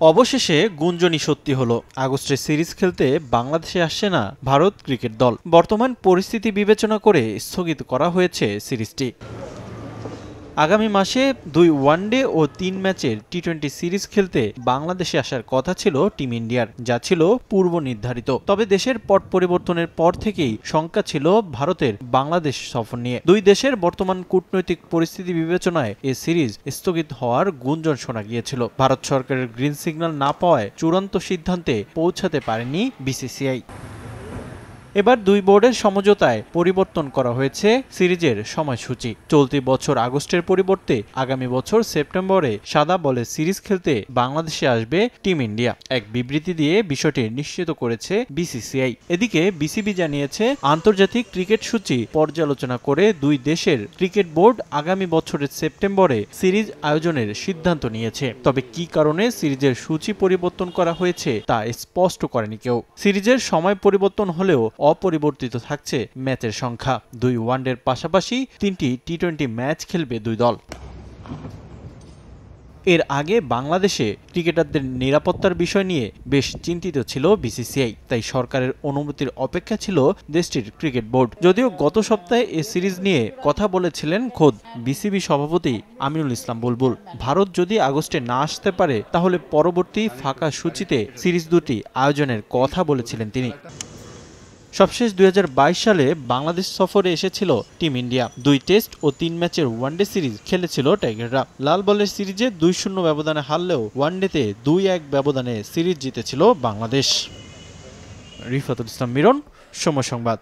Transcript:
অবশেষে গুঞ্জনই সত্যি হলো, আগস্টে সিরিজ খেলতে বাংলাদেশে আসছে না ভারত ক্রিকেট দল। বর্তমান পরিস্থিতি বিবেচনা করে স্থগিত করা হয়েছে সিরিজটি। আগামী মাসে 2 ওয়ানডে ও 3 ম্যাচের টি-20 সিরিজ খেলতে বাংলাদেশে আসার কথা ছিল টিম ইন্ডিয়ার, যা ছিল পূর্ব নির্ধারিত। তবে দেশের পট পরিবর্তনের পর থেকেই শঙ্কা ছিল ভারতের বাংলাদেশ সফর নিয়ে। দুই দেশের বর্তমান কূটনৈতিক পরিস্থিতি বিবেচনায় এ সিরিজ স্থগিত হওয়ার গুঞ্জন শোনা গিয়েছিল। ভারত সরকারের গ্রিন সিগন্যাল না পাওয়ায় চূড়ান্ত সিদ্ধান্তে পৌঁছাতে পারেনি বিসিসিআই। এবার দুই বোর্ডের সমঝোতায় পরিবর্তন করা হয়েছে সিরিজের সময়সূচি। চলতি বছর আগস্টের পরিবর্তে আগামী বছর সেপ্টেম্বরে সাদা বলে সিরিজ খেলতে বাংলাদেশে আসবে টিম ইন্ডিয়া। এক বিবৃতি দিয়ে বিষয়টি নিশ্চিত করেছে বিসিসিআই। এদিকে বিসিবি জানিয়েছে, আন্তর্জাতিক ক্রিকেট সূচি পর্যালোচনা করে দুই দেশের ক্রিকেট বোর্ড আগামী বছরের সেপ্টেম্বরে সিরিজ আয়োজনের সিদ্ধান্ত নিয়েছে। তবে কি কারণে সিরিজের সূচি পরিবর্তন করা হয়েছে তা স্পষ্ট করেনি কেউ। সিরিজের সময় পরিবর্তন হলেও অপরিবর্তিত থাকছে ম্যাচের সংখ্যা। 2 ওয়ানডের পাশাপাশি 3টি টি-20 ম্যাচ খেলবে দুই দল। এর আগে বাংলাদেশে ক্রিকেটারদের নিরাপত্তার বিষয় নিয়ে বেশ চিন্তিত ছিল বিসিসিআই, তাই সরকারের অনুমতির অপেক্ষা ছিল দেশটির ক্রিকেট বোর্ড। যদিও গত সপ্তাহে এ সিরিজ নিয়ে কথা বলেছিলেন খোদ বিসিবি সভাপতি আমিনুল ইসলাম বুলবুল। ভারত যদি আগস্টে না আসতে পারে তাহলে পরবর্তী ফাঁকা সূচিতে সিরিজ দুটি আয়োজনের কথা বলেছিলেন তিনি। সবশেষ 2022 সালে বাংলাদেশ সফরে এসেছিল টিম ইন্ডিয়া। 2 টেস্ট ও 3 ম্যাচের ওয়ানডে সিরিজ খেলেছিল টাইগাররা। লাল বলের সিরিজে 2-0 ব্যবধানে হারলেও ওয়ানডেতে 2-1 ব্যবধানে সিরিজ জিতেছিল বাংলাদেশ। রিফাতুল ইসলাম মিরন, সময় সংবাদ।